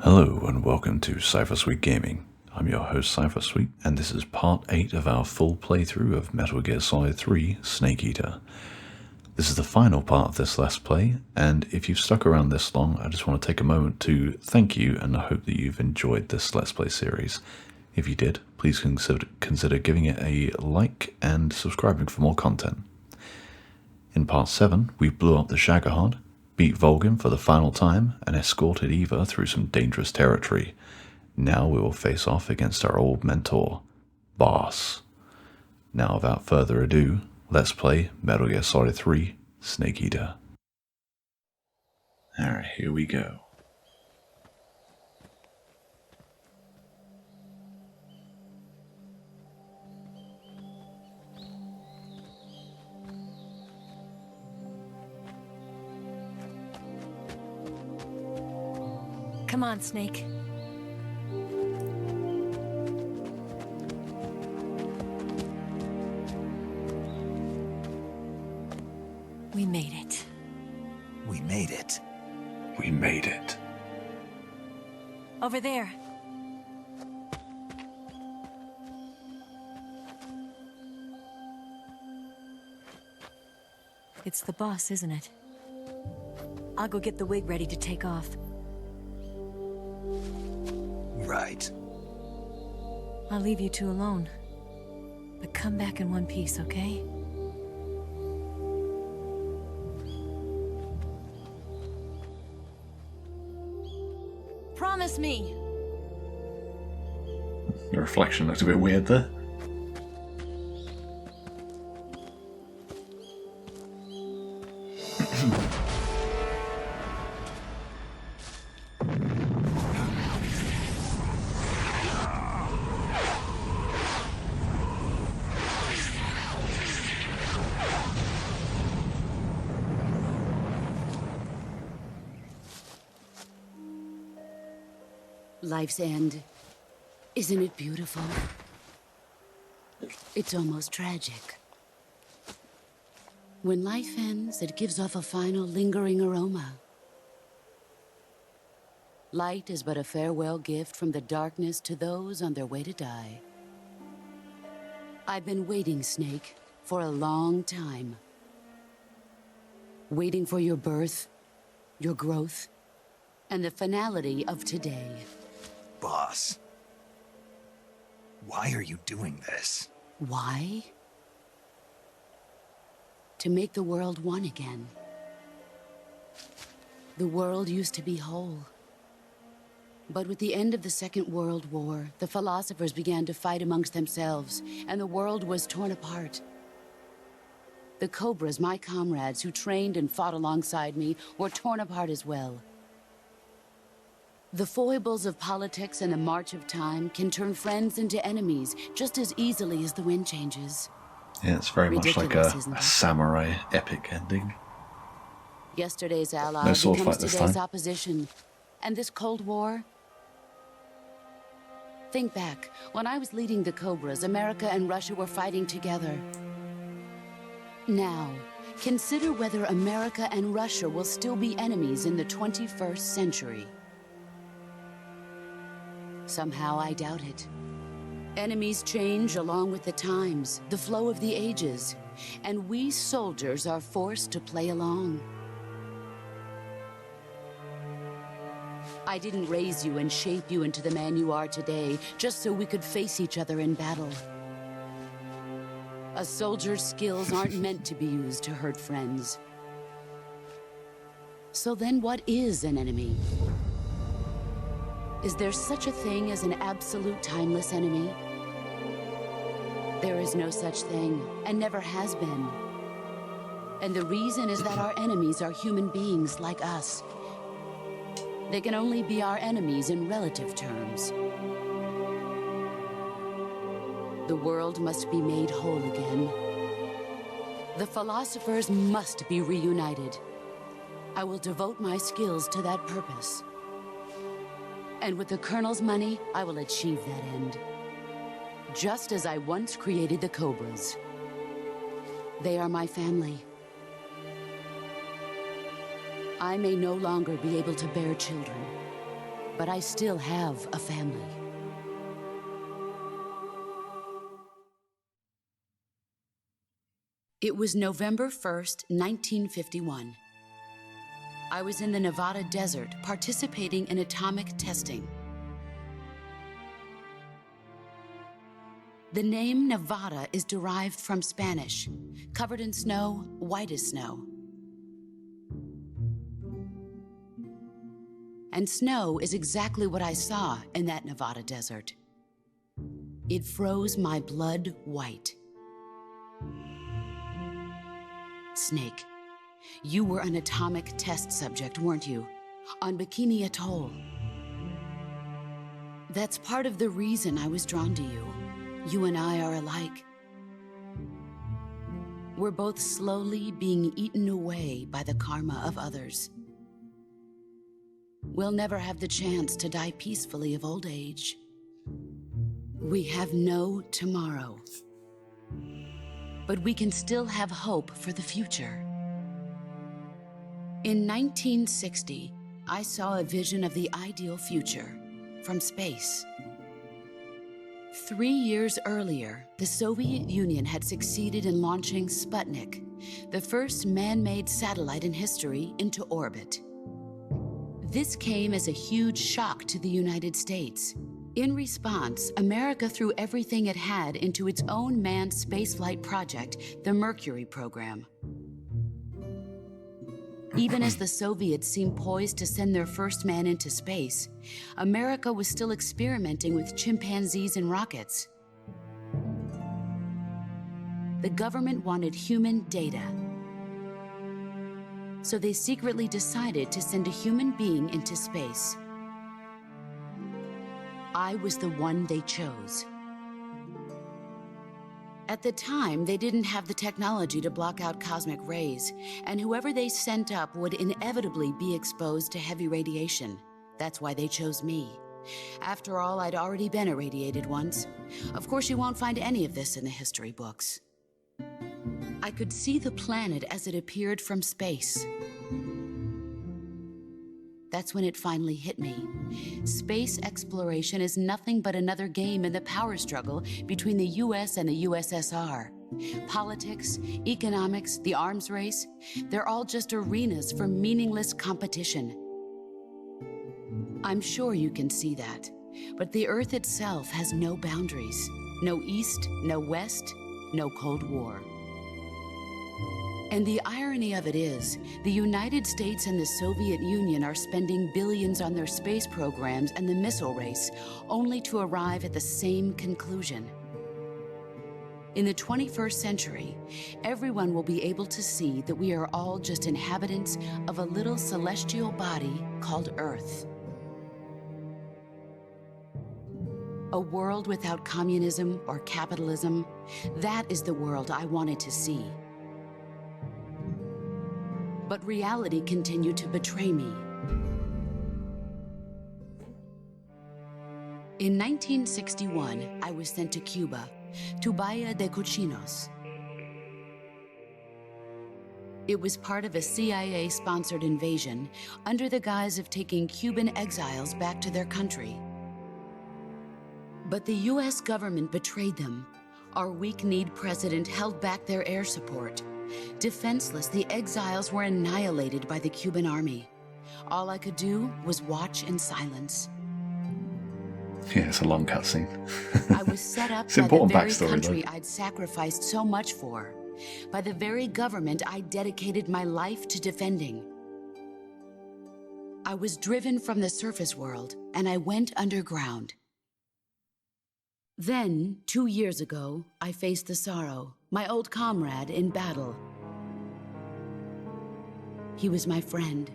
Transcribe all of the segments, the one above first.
Hello and welcome to CipherSuite Gaming. I'm your host CipherSuite, and this is part 8 of our full playthrough of Metal Gear Solid 3 Snake Eater. This is the final part of this Let's Play, and if you've stuck around this long, I just want to take a moment to thank you and I hope that you've enjoyed this Let's Play series. If you did, please consider giving it a like and subscribing for more content. In part 7, we blew up the Shagohod, beat Volgin for the final time, and escorted Eva through some dangerous territory. Now we will face off against our old mentor, Boss. Now without further ado, let's play Metal Gear Solid 3 Snake Eater. Alright, here we go. Come on, Snake. We made it. We made it. We made it. Over there. It's the boss, isn't it? I'll go get the wig ready to take off. Right. I'll leave you two alone. But come back in one piece, okay? Promise me! The reflection looked a bit weird there. Life's end. Isn't it beautiful? It's almost tragic. When life ends, it gives off a final lingering aroma. Light is but a farewell gift from the darkness to those on their way to die. I've been waiting, Snake, for a long time. Waiting for your birth, your growth, and the finality of today. Boss. Why are you doing this? Why? To make the world one again. The world used to be whole. But with the end of the Second World War, the philosophers began to fight amongst themselves, and the world was torn apart. The Cobras, my comrades who trained and fought alongside me, were torn apart as well. The foibles of politics and the march of time can turn friends into enemies just as easily as the wind changes. Yeah, it's very much like Ridiculous, a isn't it? samurai epic ending. Yesterday's ally No sword becomes fight this today's time. opposition. And this Cold War? Think back. When I was leading the Cobras, America and Russia were fighting together. Now, consider whether America and Russia will still be enemies in the 21st century. Somehow I doubt it. Enemies change along with the times, the flow of the ages, and we soldiers are forced to play along. I didn't raise you and shape you into the man you are today just so we could face each other in battle. A soldier's skills aren't meant to be used to hurt friends. So then what is an enemy? Is there such a thing as an absolute timeless enemy? There is no such thing, and never has been. And the reason is that our enemies are human beings like us. They can only be our enemies in relative terms. The world must be made whole again. The philosophers must be reunited. I will devote my skills to that purpose. And with the Colonel's money, I will achieve that end. Just as I once created the Cobras. They are my family. I may no longer be able to bear children, but I still have a family. It was November 1st, 1951. I was in the Nevada desert participating in atomic testing. The name Nevada is derived from Spanish, covered in snow, white as snow. And snow is exactly what I saw in that Nevada desert. It froze my blood white. Snake, you were an atomic test subject, weren't you? On Bikini Atoll. That's part of the reason I was drawn to you. You and I are alike. We're both slowly being eaten away by the karma of others. We'll never have the chance to die peacefully of old age. We have no tomorrow. But we can still have hope for the future. In 1960, I saw a vision of the ideal future from space. 3 years earlier, the Soviet Union had succeeded in launching Sputnik, the first man-made satellite in history, into orbit. This came as a huge shock to the United States. In response, America threw everything it had into its own manned spaceflight project, the Mercury program. Even as the Soviets seemed poised to send their first man into space, America was still experimenting with chimpanzees and rockets. The government wanted human data. So they secretly decided to send a human being into space. I was the one they chose. At the time, they didn't have the technology to block out cosmic rays, and whoever they sent up would inevitably be exposed to heavy radiation. That's why they chose me. After all, I'd already been irradiated once. Of course, you won't find any of this in the history books. I could see the planet as it appeared from space. That's when it finally hit me. Space exploration is nothing but another game in the power struggle between the US and the USSR. Politics, economics, the arms race, they're all just arenas for meaningless competition. I'm sure you can see that, but the Earth itself has no boundaries. No East, no West, no Cold War. And the irony of it is, the United States and the Soviet Union are spending billions on their space programs and the missile race, only to arrive at the same conclusion. In the 21st century, everyone will be able to see that we are all just inhabitants of a little celestial body called Earth. A world without communism or capitalism, that is the world I wanted to see. But reality continued to betray me. In 1961, I was sent to Cuba, to Bahia de Cochinos. It was part of a CIA-sponsored invasion under the guise of taking Cuban exiles back to their country. But the US government betrayed them. Our weak-kneed president held back their air support. Defenseless, the exiles were annihilated by the Cuban army. All I could do was watch in silence. Yeah, it's a long cutscene. I was set up It's by the important very backstory, country though. I'd sacrificed so much for, by the very government I dedicated my life to defending. I was driven from the surface world, and I went underground. Then, 2 years ago, I faced the Sorrow, my old comrade in battle. He was my friend.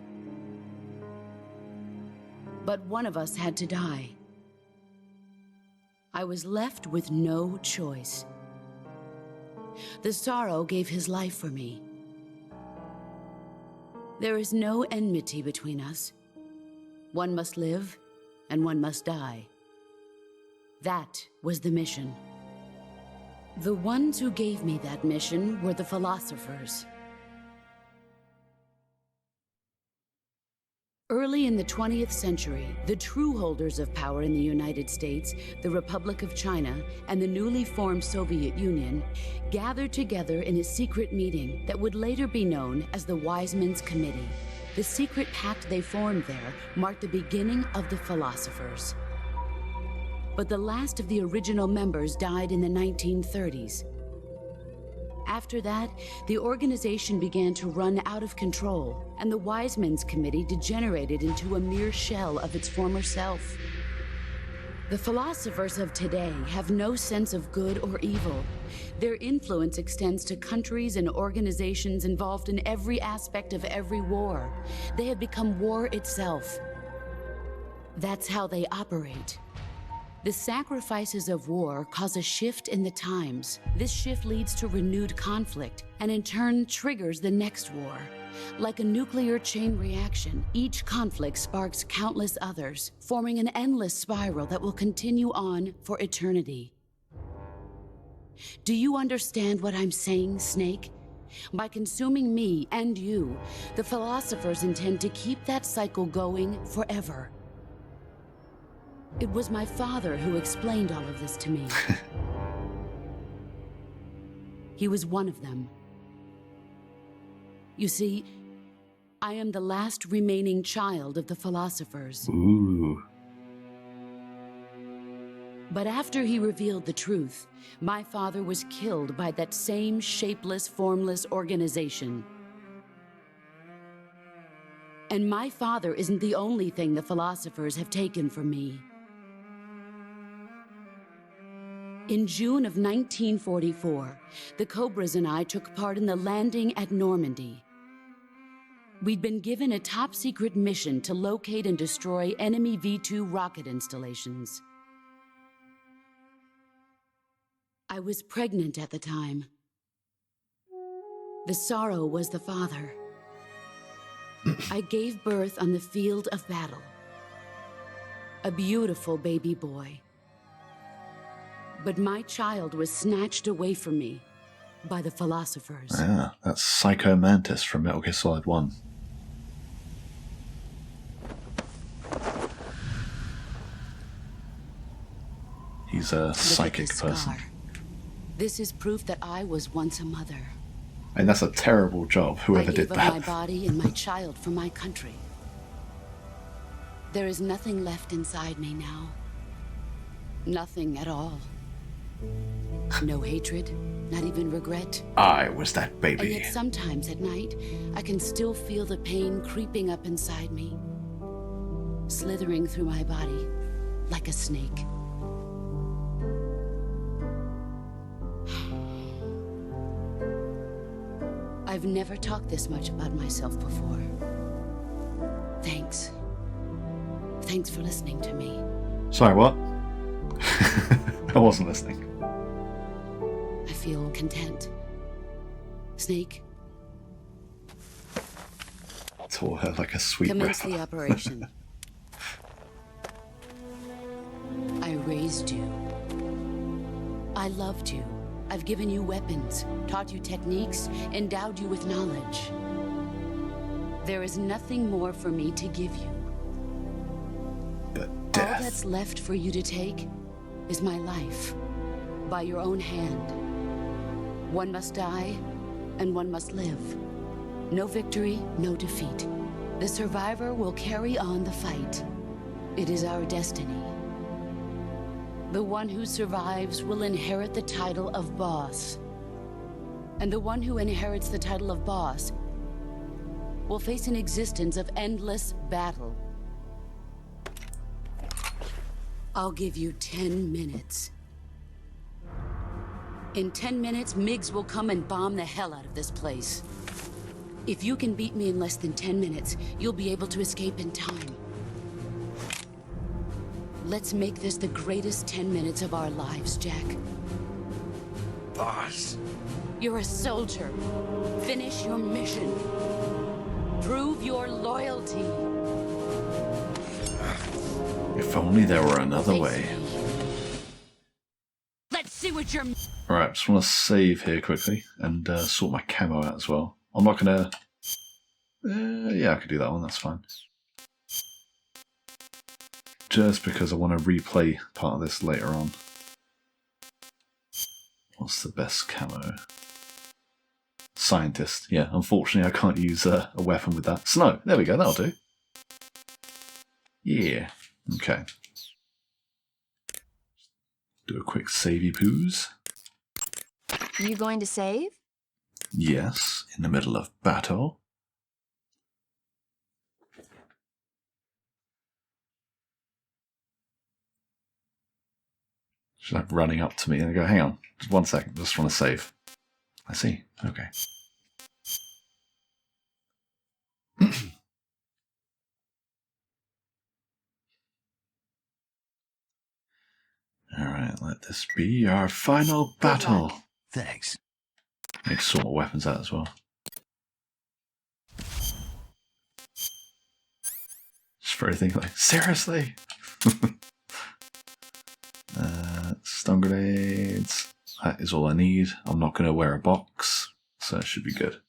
But one of us had to die. I was left with no choice. The Sorrow gave his life for me. There is no enmity between us. One must live, and one must die. That was the mission. The ones who gave me that mission were the philosophers. Early in the 20th century, the true holders of power in the United States, the Republic of China, and the newly formed Soviet Union gathered together in a secret meeting that would later be known as the Wise Men's Committee. The secret pact they formed there marked the beginning of the philosophers. But the last of the original members died in the 1930s. After that, the organization began to run out of control, and the Wise Men's Committee degenerated into a mere shell of its former self. The philosophers of today have no sense of good or evil. Their influence extends to countries and organizations involved in every aspect of every war. They have become war itself. That's how they operate. The sacrifices of war cause a shift in the times. This shift leads to renewed conflict, and in turn triggers the next war. Like a nuclear chain reaction, each conflict sparks countless others, forming an endless spiral that will continue on for eternity. Do you understand what I'm saying, Snake? By consuming me and you, the philosophers intend to keep that cycle going forever. It was my father who explained all of this to me. He was one of them. You see, I am the last remaining child of the philosophers. Ooh. But after he revealed the truth, my father was killed by that same shapeless, formless organization. And my father isn't the only thing the philosophers have taken from me. In June of 1944, the Cobras and I took part in the landing at Normandy. We'd been given a top-secret mission to locate and destroy enemy V-2 rocket installations. I was pregnant at the time. The sorrow was the father. I gave birth on the field of battle. A beautiful baby boy. But my child was snatched away from me by the philosophers. Yeah, that's Psycho Mantis from Metal Gear Solid 1. He's a psychic person. This is proof that I was once a mother. And that's a terrible job, whoever did I gave up that. my body and my child for my country. There is nothing left inside me now. Nothing at all. No hatred, not even regret. I was that And baby. yet sometimes at night, I can still feel the pain creeping up inside me, slithering through my body like a snake. I've never talked this much about myself before. Thanks. Thanks for listening to me. Sorry, what? I wasn't listening. I feel content. Snake, Tore her like a sweet commence rapper. the operation. I raised you. I loved you. I've given you weapons, taught you techniques, endowed you with knowledge. There is nothing more for me to give you. But All death. that's left for you to take is my life, by your own hand. One must die, and one must live. No victory, no defeat. The survivor will carry on the fight. It is our destiny. The one who survives will inherit the title of boss. And the one who inherits the title of boss will face an existence of endless battle. I'll give you 10 minutes. In 10 minutes, MiGs will come and bomb the hell out of this place. If you can beat me in less than 10 minutes, you'll be able to escape in time. Let's make this the greatest 10 minutes of our lives, Jack. Boss. You're a soldier. Finish your mission. Prove your loyalty. If only there were another way. Let's see what you're... Alright, just want to save here quickly and sort my camo out as well. I'm not going to... yeah, I could do that one, that's fine. just because I want to replay part of this later on. What's the best camo? Scientist. Yeah, unfortunately I can't use a weapon with that. Snow. There we go, that'll do. Yeah. Okay. Do a quick savey poos. You going to save? Yes, in the middle of battle. She's like running up to me and I go, hang on, just 1 second, just want to save. I see, okay. Alright, let this be our final battle. Thanks. Need to sort my weapons out as well. Just for everything like, seriously? Stun grenades. That is all I need. I'm not going to wear a box, so it should be good.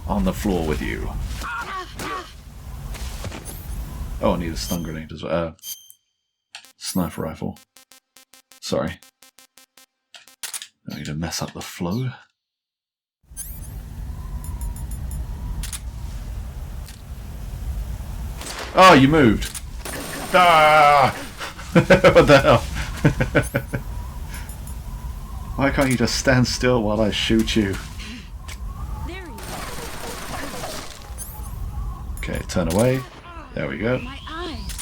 On the floor with you. Oh, I need a stun grenade as well. Sniper rifle. Sorry. Don't need to mess up the flow. Oh, you moved. Ah! What the hell? Why can't you just stand still while I shoot you? There you Okay, turn away. There we go. go. My eyes.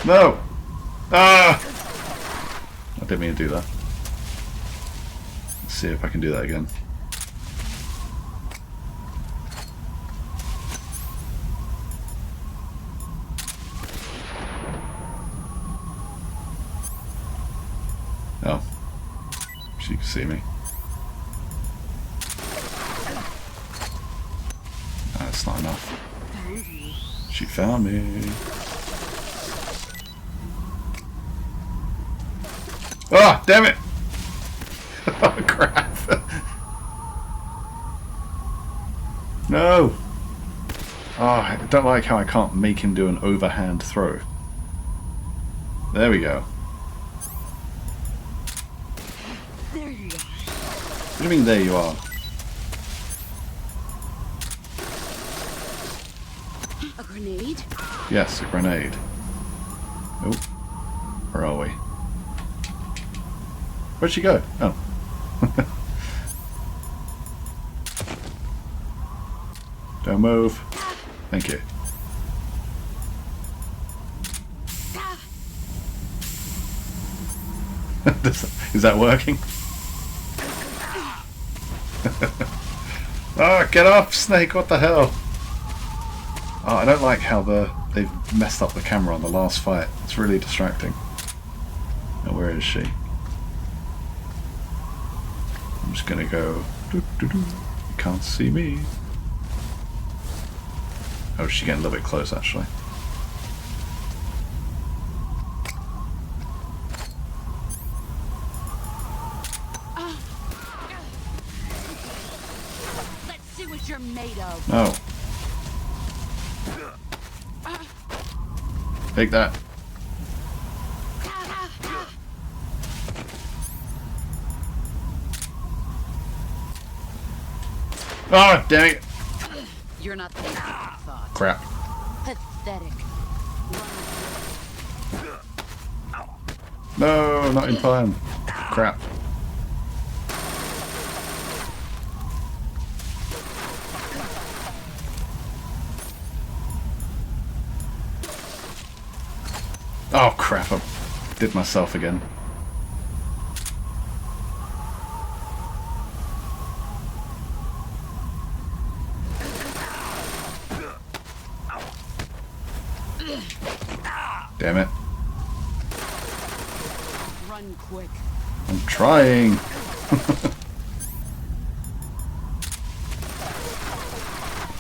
No! Ah! I didn't mean to do that. Let's see if I can do that again. Oh. She can see me. That's not enough. She found me. Oh, damn it! Oh, crap. No! Oh, I don't like how I can't make him do an overhand throw. There we go. There you go. What do you mean, there you are? A grenade? Yes, a grenade. Oh. Where are we? Where'd she go? Oh. Don't move. Thank you. Is that working? Oh, get off, Snake! What the hell? Oh, I don't like how they've messed up the camera on the last fight. It's really distracting. Now, where is she? I'm just gonna go. Doo -doo -doo. You can't see me. Oh, she's getting a little bit close, actually. Let's see what you're made of. Oh. Take that. Oh, dang it. You're not thinking what I thought. Crap. Pathetic. No, not in time. Crap. Oh crap, I did myself again. Damn it. Run quick. I'm trying.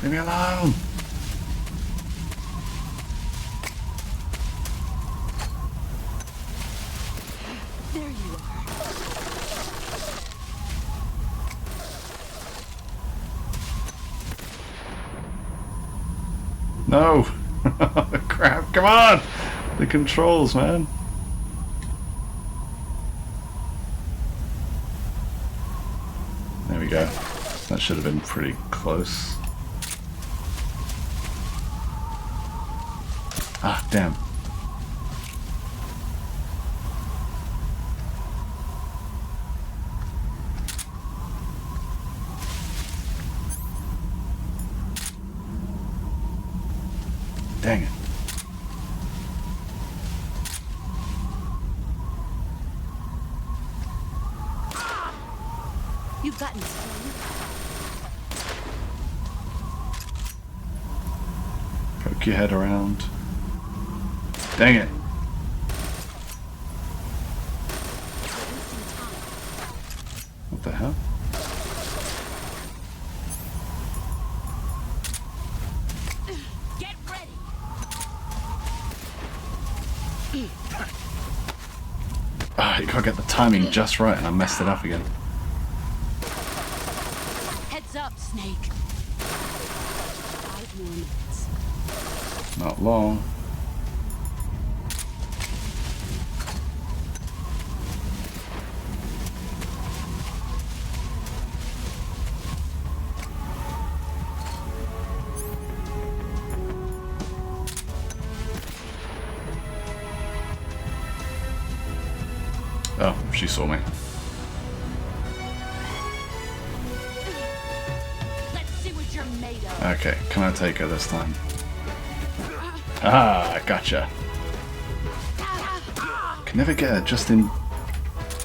Leave me alone. There you are. No! Crap, come on! The controls, man. There we go. That should have been pretty close. Ah, damn. Dang it. You've got me. Poke your head around. Dang it. What the hell? Get ready. Ah, you gotta get the timing just right, and I messed it up again. Heads up, Snake. 5 more minutes. Not long. Oh, she saw me. Let's see what you're made of. Okay, can I take her this time? Ah, gotcha. Can never get her just in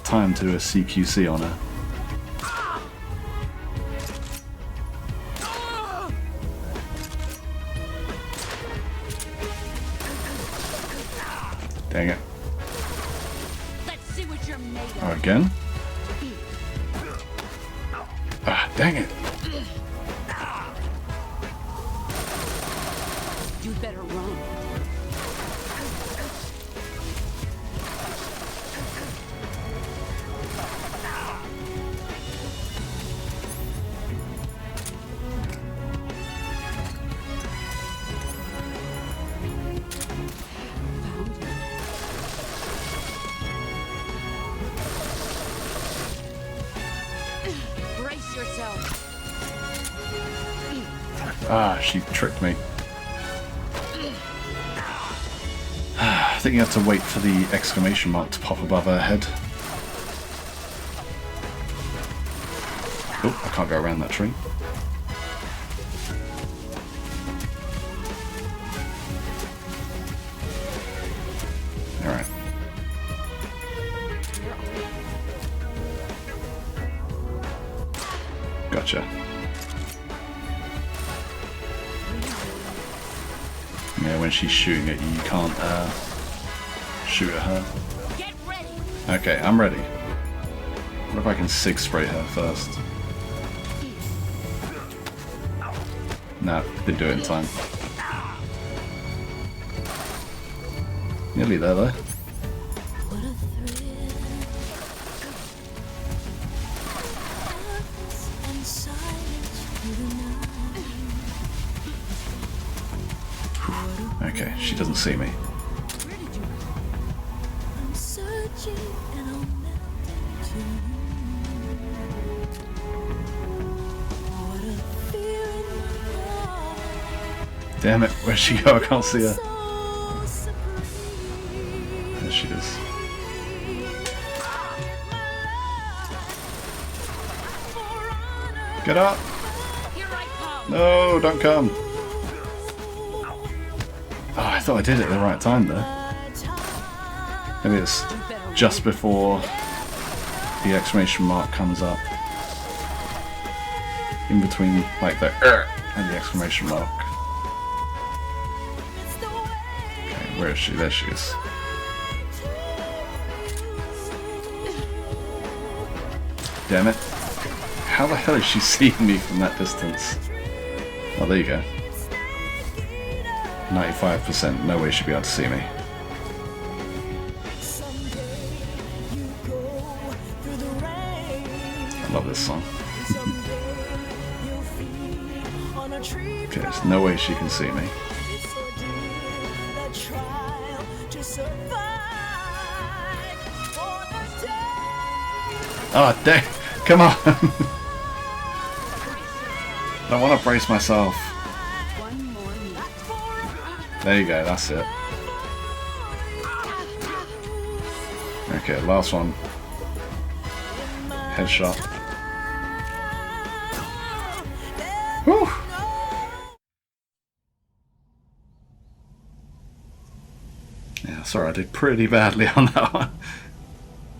time to do a CQC on her. Dang it. Let's see what you're made of. Oh, again? Ah, dang it. You better run. Brace yourself. Ah, she tricked me. I think you have to wait for the exclamation mark to pop above her head. Oh, I can't go around that tree. Alright. Gotcha. Yeah, when she's shooting at you, you can't shoot at her. Get ready. Okay, I'm ready. What if I can sig spray her first? No, didn't do it in time. Nearly there though. Okay, she doesn't see me. Where did you Damn it, where'd she go? I can't see her. There she is. Get up! Here I come. No, don't come. Oh, I thought I did it at the right time there. Maybe it's just before the exclamation mark comes up. In between, like the and the exclamation mark. Okay, where is she? There she is. Damn it. How the hell is she seeing me from that distance? Oh, there you go. 95%, no way she'd be able to see me. I love this song. Okay, there's no way she can see me. Oh, dang. Come on. I want to brace myself. There you go, that's it. Okay, last one. Headshot. Whew. Yeah, sorry, I did pretty badly on that one.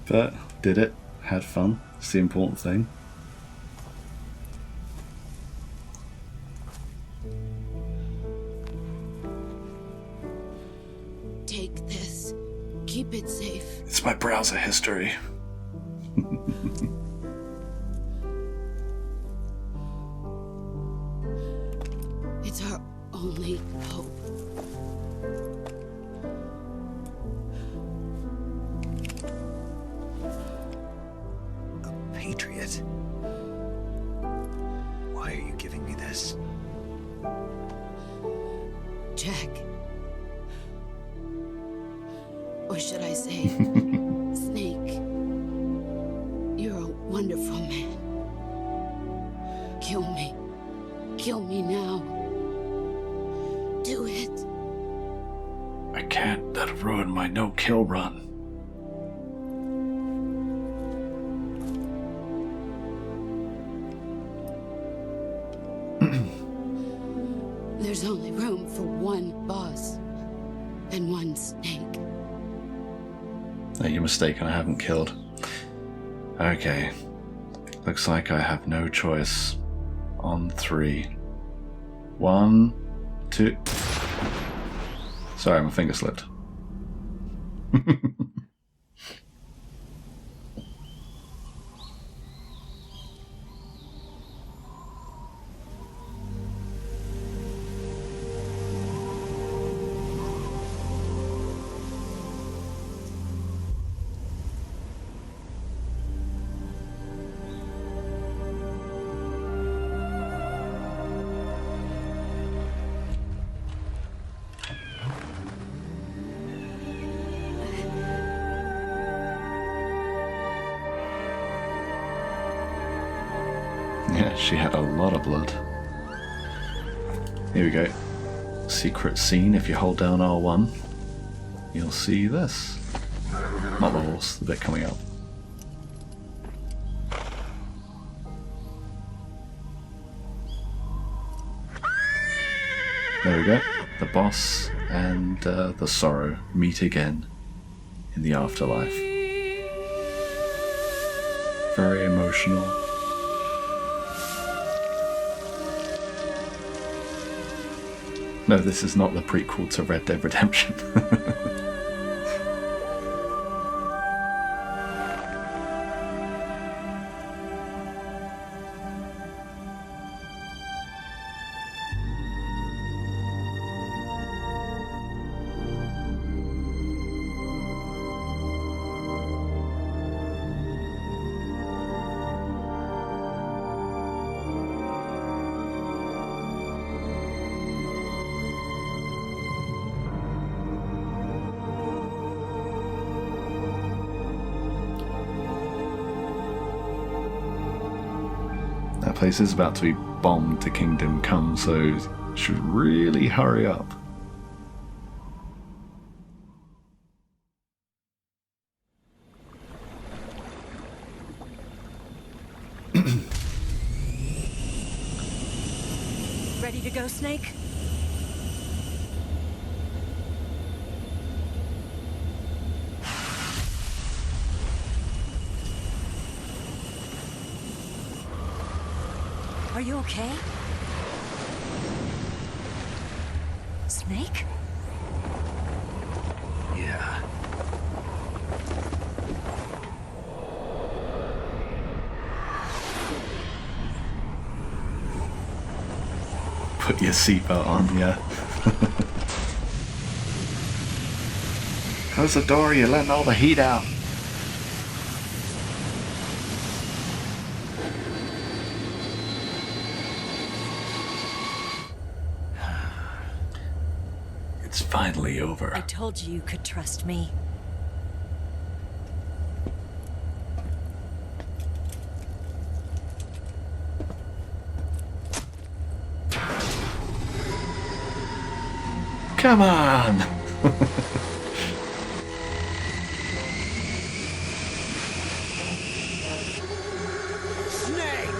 But, did it. Had fun. It's the important thing. Take this. Keep it safe. It's my browser history. It's our only hope. A patriot? Why are you giving me this? Jack. Or should I say, Snake. You're a wonderful man. Kill me. Kill me now. Do it. I can't. That'll ruin my no-kill run. There's only room for one boss and one snake. No, you're mistaken. I haven't killed. Okay. Looks like I have no choice. On 3. 1, 2. Sorry, my finger slipped. Yeah, she had a lot of blood. Here we go. Secret scene. If you hold down R1, you'll see this. Not the horse, the bit coming up. There we go. The boss and the Sorrow meet again in the afterlife. Very emotional. No, this is not the prequel to Red Dead Redemption. That place is about to be bombed to Kingdom Come, so should really hurry up. Ready to go, Snake? Are you okay? Snake? Yeah. Put your seatbelt on, yeah. Close the door, you're letting all the heat out. It's finally over. I told you you could trust me. Come on! Snake!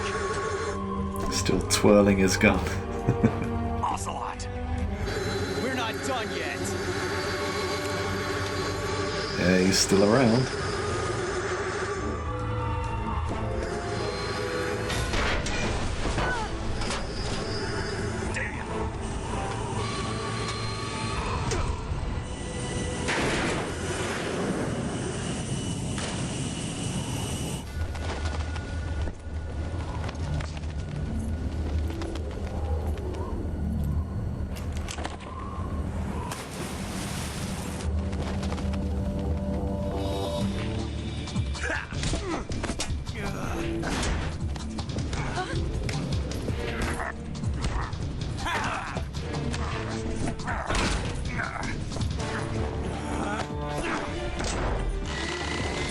Still twirling his gun. Ocelot! We're not done yet. Yeah, he's still around.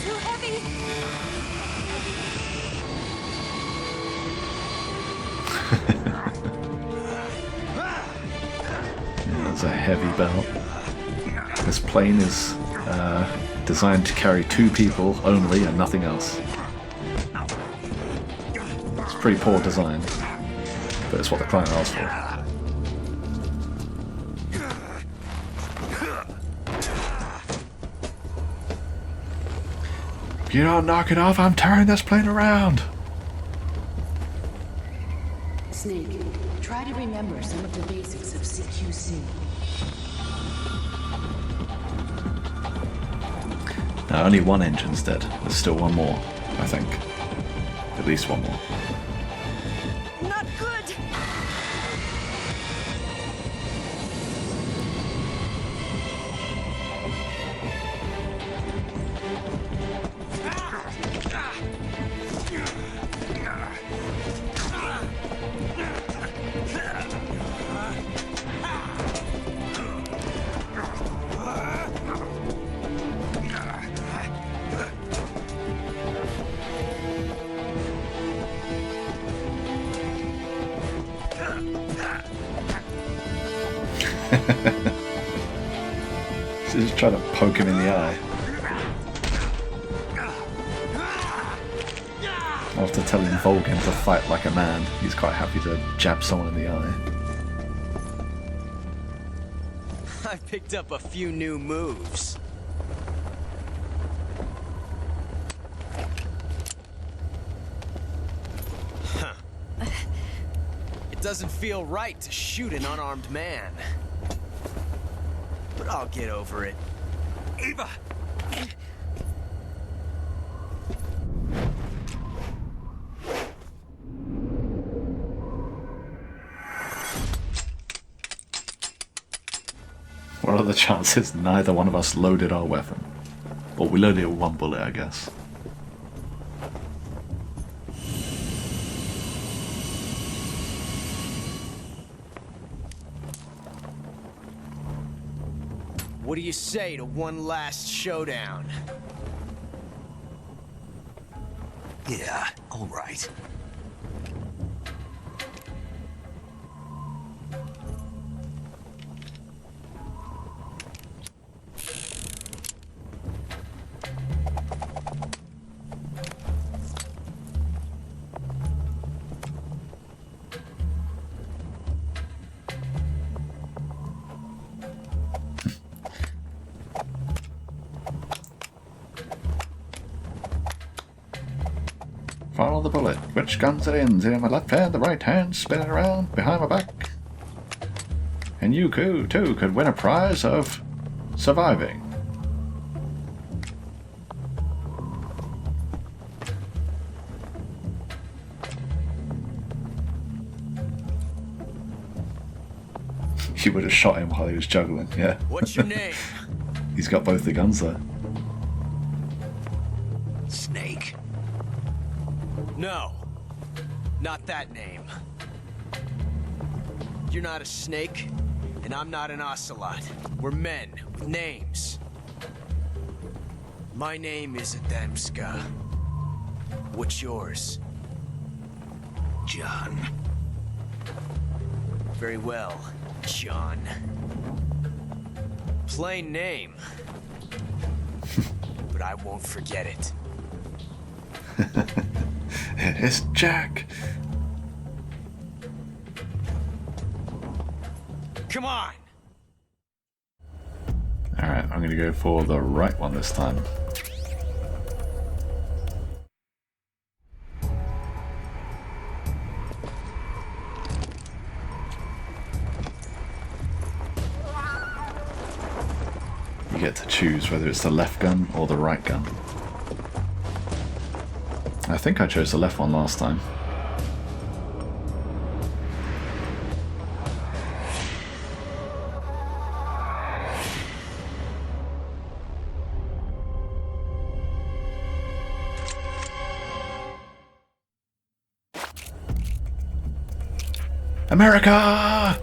Too heavy! That's a heavy belt. This plane is designed to carry 2 people only and nothing else. It's pretty poor design, but it's what the client asked for. If you don't knock it off, I'm turning this plane around! Snake, try to remember some of the basics of CQC. Now, only one engine's dead. There's still one more, I think. At least one more. Not good! Just trying to poke him in the eye. After telling Volgan to fight like a man, he's quite happy to jab someone in the eye. I picked up a few new moves. Huh. It doesn't feel right to shoot an unarmed man. But I'll get over it. Eva! What are the chances neither one of us loaded our weapon? Well, we loaded it with 1 bullet, I guess. What do you say to one last showdown? Yeah, all right. Follow the bullet. Which guns it in? In my left hand, the right hand, spin it around behind my back. And you too could win a prize of surviving. You would have shot him while he was juggling, yeah. What's your name? He's got both the guns there. Snake. No. Not that name. You're not a snake, and I'm not an ocelot. We're men with names. My name is Adamska. What's yours? John. Very well, John. Plain name. But I won't forget it. It's Jack. Come on! Alright, I'm going to go for the right one this time. You get to choose whether it's the left gun or the right gun. I think I chose the left one last time. America!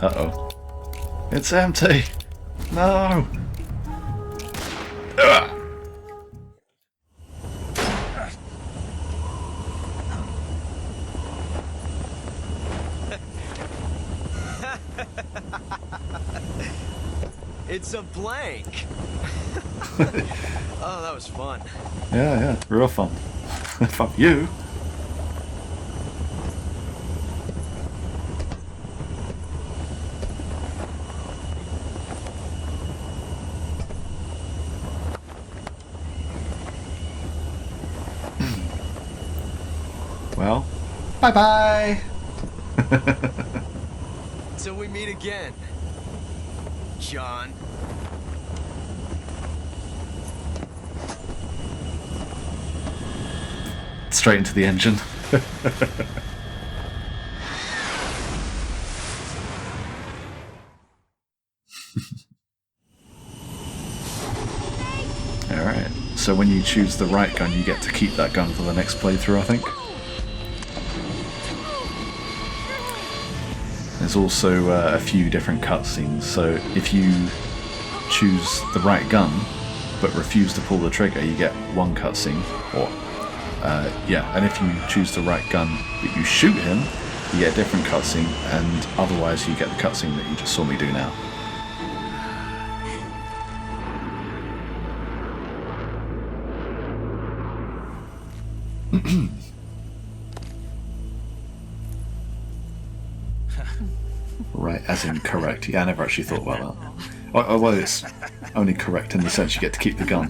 Uh-oh. It's empty! No! Ugh. It's a blank. Oh, that was fun. Yeah, real fun. Fuck you. Well, bye-bye! Till we meet again, John. Straight into the engine. Alright, so when you choose the right gun, you get to keep that gun for the next playthrough, I think. There's also a few different cutscenes, so if you choose the right gun but refuse to pull the trigger, you get one cutscene, or and if you choose the right gun but you shoot him, you get a different cutscene, and otherwise you get the cutscene that you just saw me do now. Right, as in correct. Yeah, I never actually thought about that. Well, it's only correct in the sense you get to keep the gun.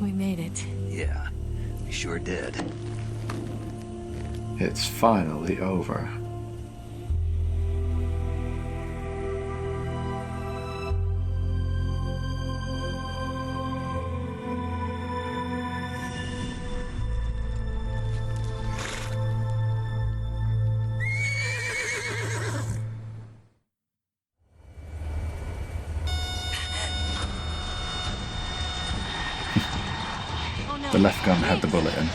We made it. Yeah, we sure did. It's finally over. Oh no. The left gun had the bullet in.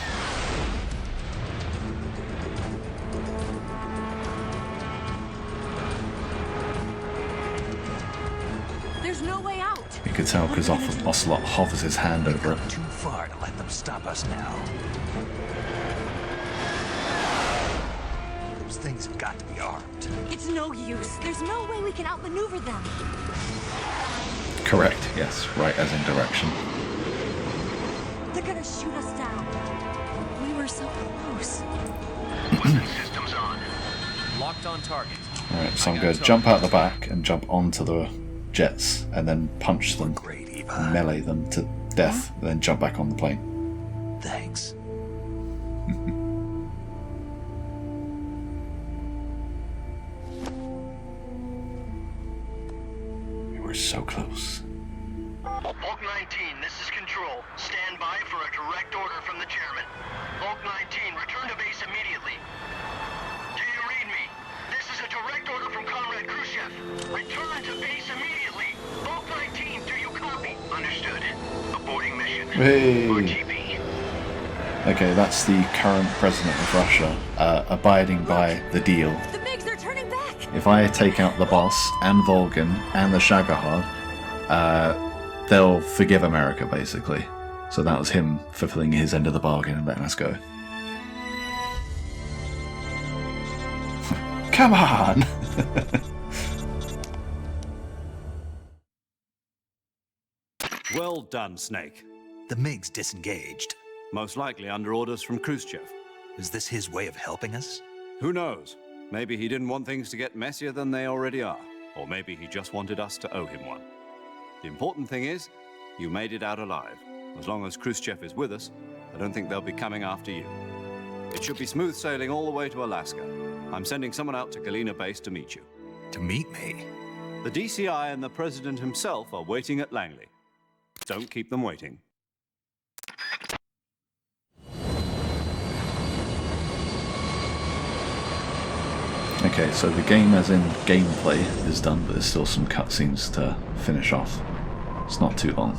There's no way out. You could tell because Ocelot hovers his hand over it. Too far to let them stop us now. Those things have got to be armed. It's no use. There's no way we can outmaneuver them. Correct, yes. Right as in direction. They're gonna shoot us down. We were so close. Systems on. Locked on target. Alright, so I'm going to jump out the back and jump onto the jets and then punch them, Great, Eva. melee them to death, and then jump back on the plane. Thanks. We were so close. Bulk 19, this is Control. Stand by for a direct order from the chairman. Bulk 19, return to base immediately. Do you read me? This is a direct order from Comrade Khrushchev. Return to base immediately. Bulk 19, do you copy? Understood. Aborting mission. Hey. RTB. Okay, that's the current president of Russia, abiding by the deal. The Bigs are turning back. If I take out the boss and Volgan and the Shagohod, they'll forgive America, basically. So that was him fulfilling his end of the bargain and letting us go. Come on! Well done, Snake. The MiG's disengaged. Most likely under orders from Khrushchev. Is this his way of helping us? Who knows? Maybe he didn't want things to get messier than they already are. Or maybe he just wanted us to owe him one. The important thing is, you made it out alive. As long as Khrushchev is with us, I don't think they'll be coming after you. It should be smooth sailing all the way to Alaska. I'm sending someone out to Galena Base to meet you. To meet me? The DCI and the President himself are waiting at Langley. Don't keep them waiting. Okay, so the game as in gameplay is done, but there's still some cutscenes to finish off. It's not too long.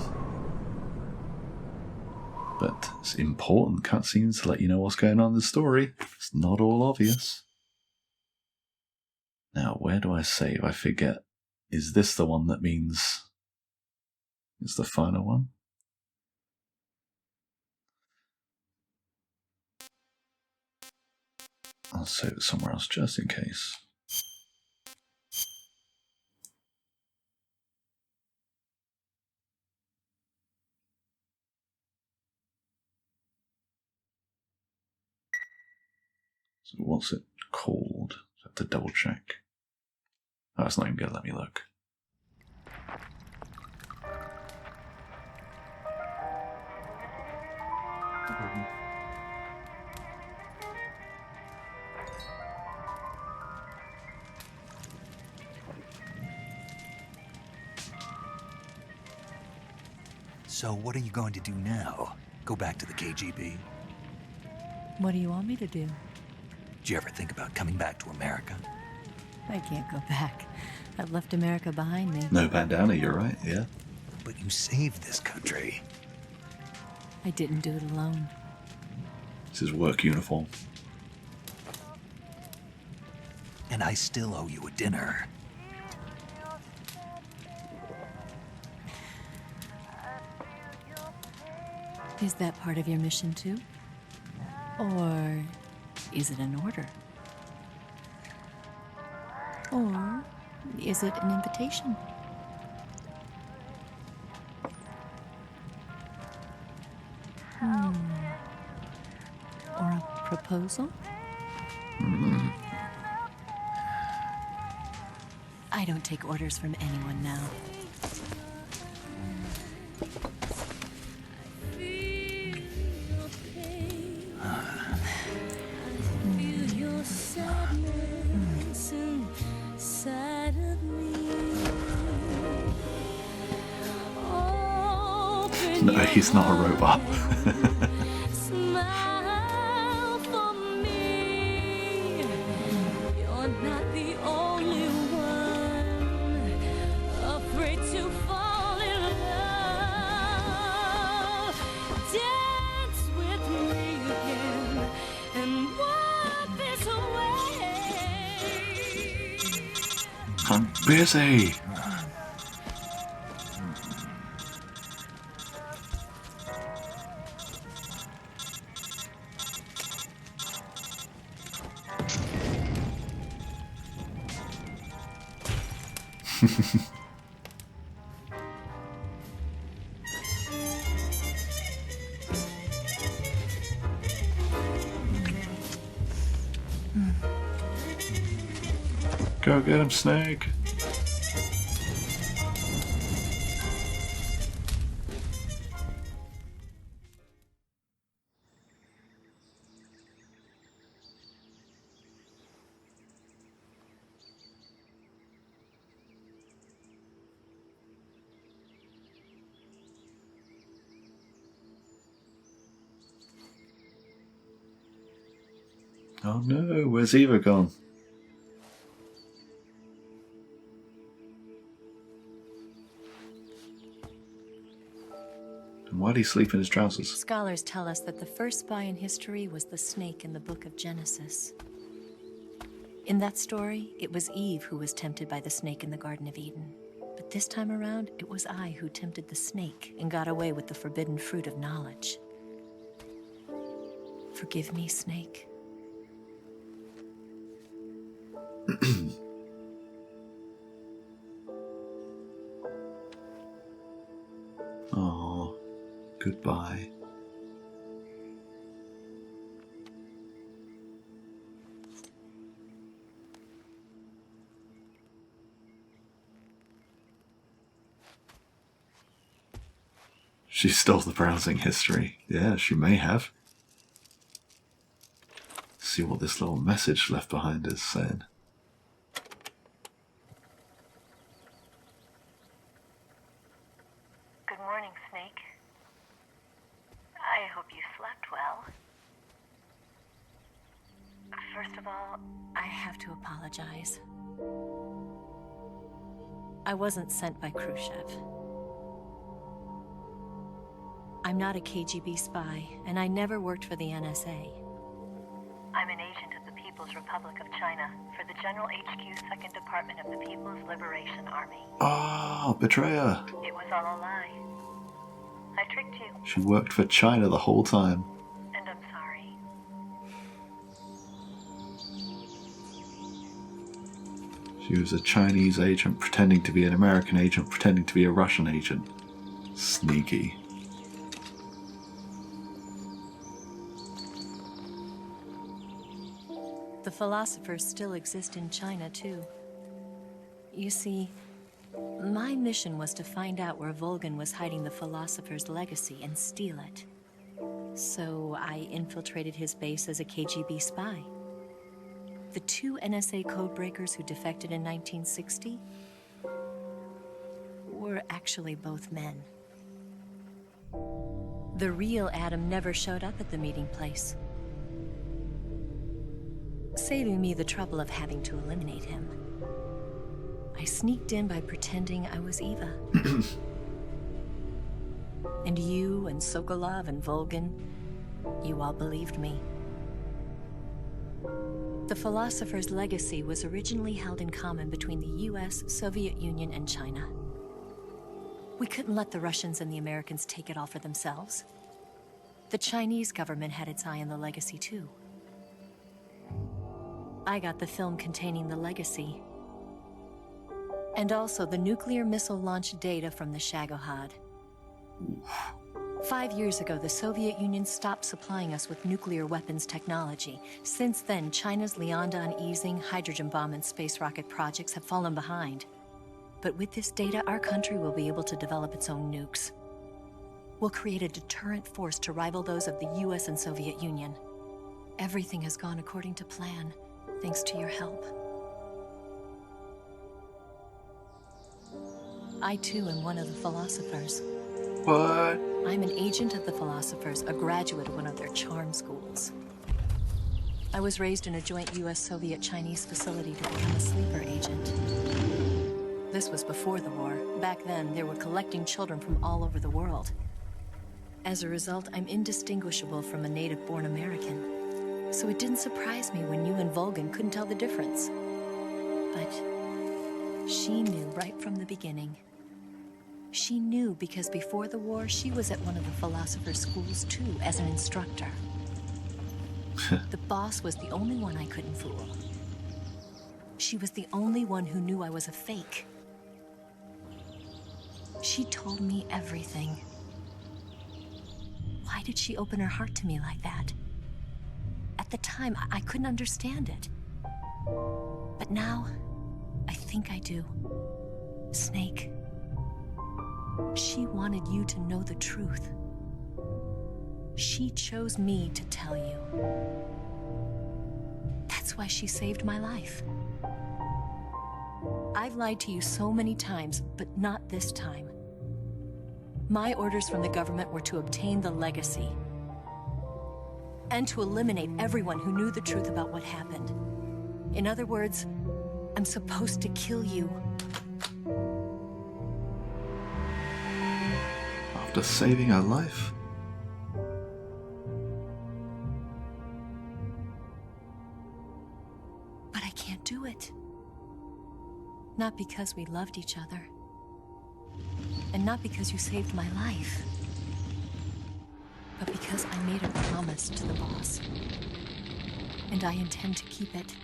But it's important cutscenes to let you know what's going on in the story. It's not all obvious. Now, where do I save? I forget. Is this the one that means it's the final one? I'll save it somewhere else just in case. So what's it called? I have to double check. Oh, it's not even going to let me look. So what are you going to do now? Go back to the KGB? What do you want me to do? Did you ever think about coming back to America? I can't go back. I've left America behind me. No bandana, you're right, yeah. But you saved this country. I didn't do it alone. It's his work uniform. And I still owe you a dinner. Is that part of your mission too? Or is it an order? Or is it an invitation? Or a proposal? I don't take orders from anyone now. No, he's not a robot. Smile for me. You're not the only one afraid to fall in love. Dance with me again and wipe this away. I'm busy. Go get him, Snake. Oh no, where's Eva gone? And why'd he sleep in his trousers? Scholars tell us that the first spy in history was the snake in the book of Genesis. In that story, it was Eve who was tempted by the snake in the Garden of Eden. But this time around, it was I who tempted the snake and got away with the forbidden fruit of knowledge. Forgive me, Snake. spy. She stole the browsing history. Yeah, she may have. See what this little message left behind is saying. Good morning, Snake. I hope you slept well. First of all, I have to apologize. I wasn't sent by Khrushchev. I'm not a KGB spy, and I never worked for the NSA. I'm an agent of the People's Republic of China for the General HQ 2nd Department of the People's Liberation Army. Oh, betrayer. It was all a lie. I tricked you. She worked for China the whole time. And I'm sorry. She was a Chinese agent pretending to be an American agent pretending to be a Russian agent. Sneaky. The philosophers still exist in China, too. You see, my mission was to find out where Volgin was hiding the philosopher's legacy and steal it. So I infiltrated his base as a KGB spy. The 2 NSA codebreakers who defected in 1960 were actually both men. The real Adam never showed up at the meeting place, saving me the trouble of having to eliminate him. I sneaked in by pretending I was Eva. And you and Sokolov and Volgin, you all believed me. The philosopher's legacy was originally held in common between the US, Soviet Union, and China. We couldn't let the Russians and the Americans take it all for themselves. The Chinese government had its eye on the legacy, too. I got the film containing the legacy, and also the nuclear missile launch data from the Shagohod. 5 years ago, the Soviet Union stopped supplying us with nuclear weapons technology. Since then, China's Liaodong easing, hydrogen bomb, and space rocket projects have fallen behind. But with this data, our country will be able to develop its own nukes. We'll create a deterrent force to rival those of the US and Soviet Union. Everything has gone according to plan, thanks to your help. I, too, am one of the philosophers. What? I'm an agent of the philosophers, a graduate of one of their charm schools. I was raised in a joint US-Soviet-Chinese facility to become a sleeper agent. This was before the war. Back then, they were collecting children from all over the world. As a result, I'm indistinguishable from a native-born American. So it didn't surprise me when you and Volgin couldn't tell the difference. But she knew right from the beginning. She knew because before the war, she was at one of the philosopher's schools too, as an instructor. The boss was the only one I couldn't fool. She was the only one who knew I was a fake. She told me everything. Why did she open her heart to me like that? At the time, I couldn't understand it. But now, I think I do. Snake. She wanted you to know the truth. She chose me to tell you. That's why she saved my life. I've lied to you so many times, but not this time. My orders from the government were to obtain the legacy and to eliminate everyone who knew the truth about what happened. In other words, I'm supposed to kill you. After saving her life? But I can't do it. Not because we loved each other. And not because you saved my life. But because I made a promise to the boss. And I intend to keep it.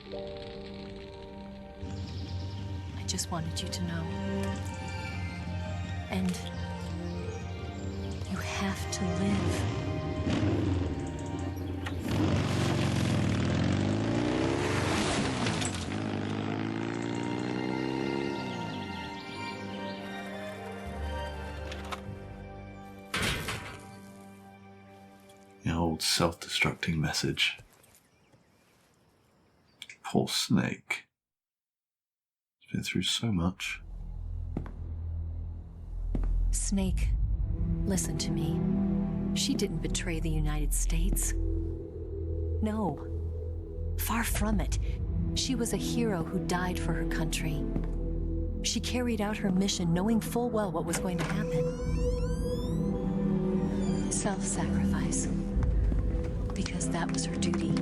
I just wanted you to know. And you have to live. The old self-destructing message. Poor Snake. He's been through so much. Snake, listen to me. She didn't betray the United States. No. Far from it. She was a hero who died for her country. She carried out her mission knowing full well what was going to happen. Self-sacrifice. Because that was her duty.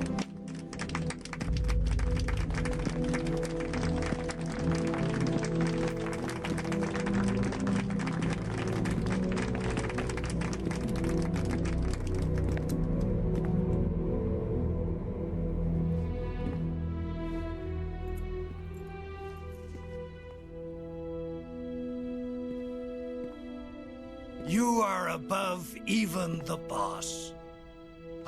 You are above even the boss.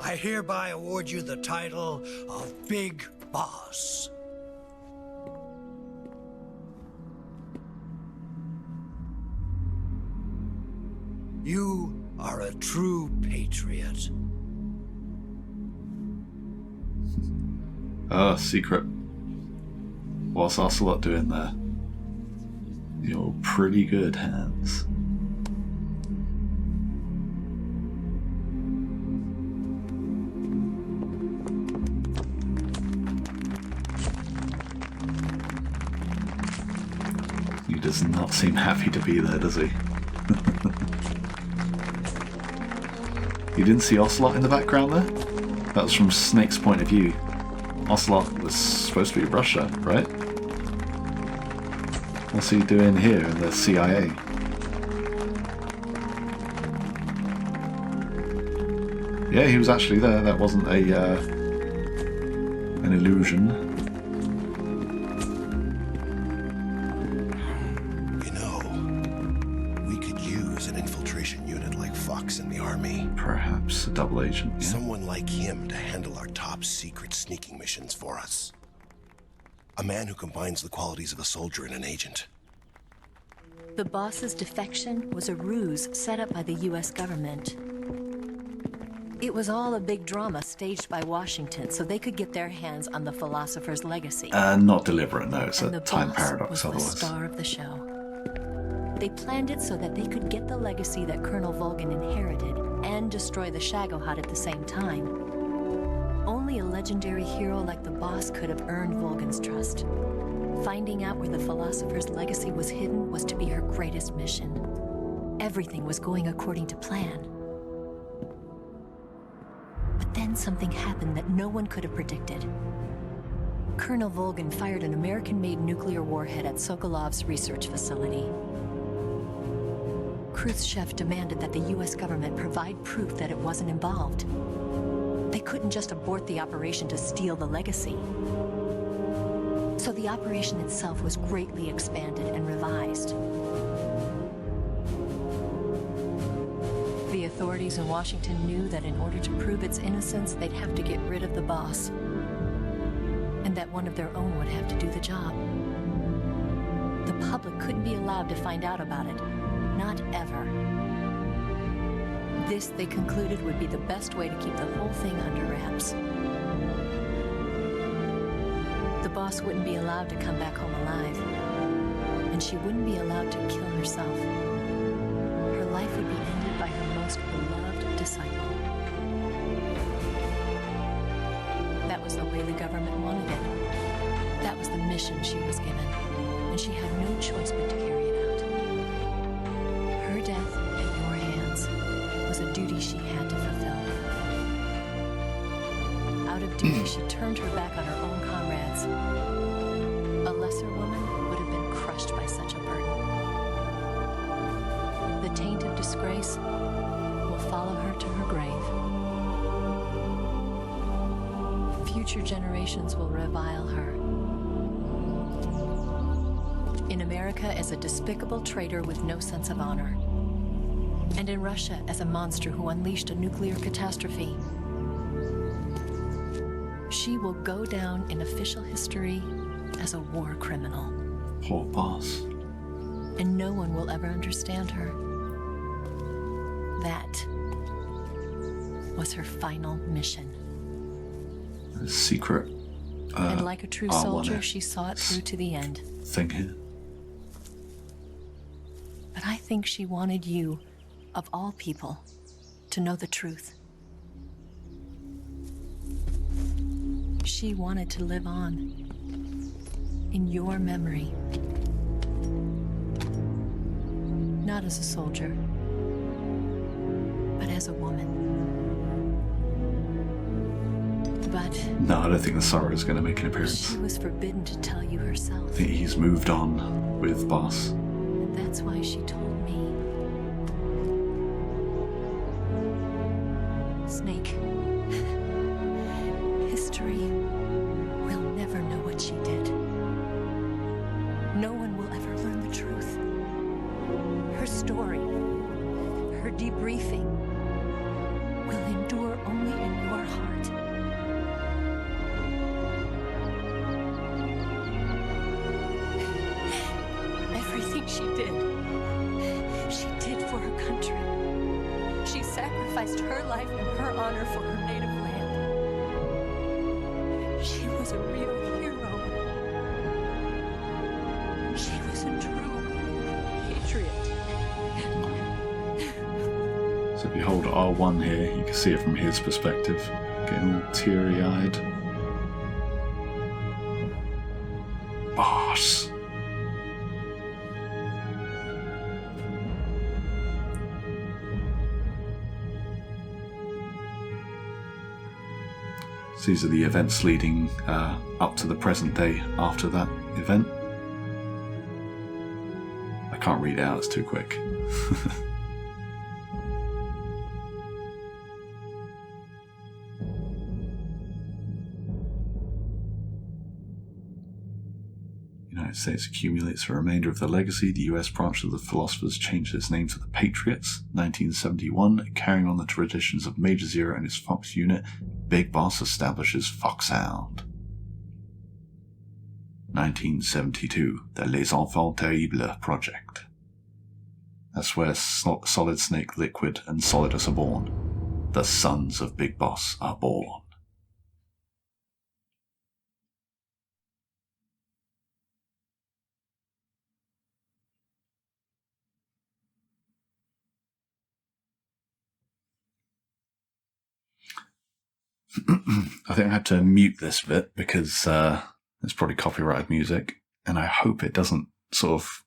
I hereby award you the title of Big Boss. You are a true patriot. Secret. What's Ocelot doing there? You're pretty good hands. He does not seem happy to be there, does he? You didn't see Ocelot in the background there? That was from Snake's point of view. Ocelot was supposed to be Russia, right? What's he doing here in the CIA? Yeah, he was actually there. That wasn't an illusion. You know, we could use an infiltration unit like Fox in the army. Perhaps a double agent. Yeah. Someone like him to handle our top secret sneaking missions for us. A man who combines the qualities of a soldier and an agent. The boss's defection was a ruse set up by the US government. It was all a big drama staged by Washington so they could get their hands on the philosopher's legacy. Not deliberate, no. It's And a the time boss paradox was otherwise. the star of the show. They planned it so that they could get the legacy that Colonel Volgan inherited and destroy the Shagohod at the same time. Only a legendary hero like the boss could have earned Volgan's trust. Finding out where the philosopher's legacy was hidden was to be her greatest mission. Everything was going according to plan. But then something happened that no one could have predicted. Colonel Volgan fired an American-made nuclear warhead at Sokolov's research facility. Khrushchev demanded that the US government provide proof that it wasn't involved. They couldn't just abort the operation to steal the legacy. So the operation itself was greatly expanded and revised. The authorities in Washington knew that in order to prove its innocence, they'd have to get rid of the boss. And that one of their own would have to do the job. The public couldn't be allowed to find out about it. Not ever. This, they concluded, would be the best way to keep the whole thing under wraps. The boss wouldn't be allowed to come back home alive. And she wouldn't be allowed to kill herself. Her life would be ended by her most beloved disciple. That was the way the government wanted it. That was the mission she was given. And she had no choice but to carry it out. Her death at your hands was a duty she had to fulfill. Out of duty, she turned her back on her own comrades. A lesser woman would have been crushed by such a burden. The taint of disgrace will follow her to her grave. Future generations will revile her. In America as a despicable traitor with no sense of honor. And in Russia as a monster who unleashed a nuclear catastrophe. She will go down in official history as a war criminal. Poor boss. And no one will ever understand her. That was her final mission. A secret. And like a true soldier, she saw it through to the end. Thing here. But I think she wanted you, of all people, to know the truth. She wanted to live on in your memory. Not as a soldier, but as a woman. But no, I don't think the Sorrow is going to make an appearance. She was forbidden to tell you herself. I think he's moved on with Boss. And that's why she told me. Snake. History will never know what she did. No one will ever learn the truth. Her story, her debriefing, will endure only in your heart. Everything she did for her country. She sacrificed her life and her honor for her native land. She was a real hero. She was a true patriot. So if you hold R1 here, you can see it from his perspective. Getting all teary-eyed. Boss. These are the events leading up to the present day after that event. I can't read it out, it's too quick. United States accumulates the remainder of the legacy. The US branch of the Philosophers changed its name to the Patriots. 1971, carrying on the traditions of Major Zero and his Fox unit, Big Boss establishes Foxhound. 1972, the Les Enfants Terribles project. That's where Solid Snake, Liquid, and Solidus are born. The sons of Big Boss are born. I think I had to mute this bit because it's probably copyrighted music, and I hope it doesn't sort of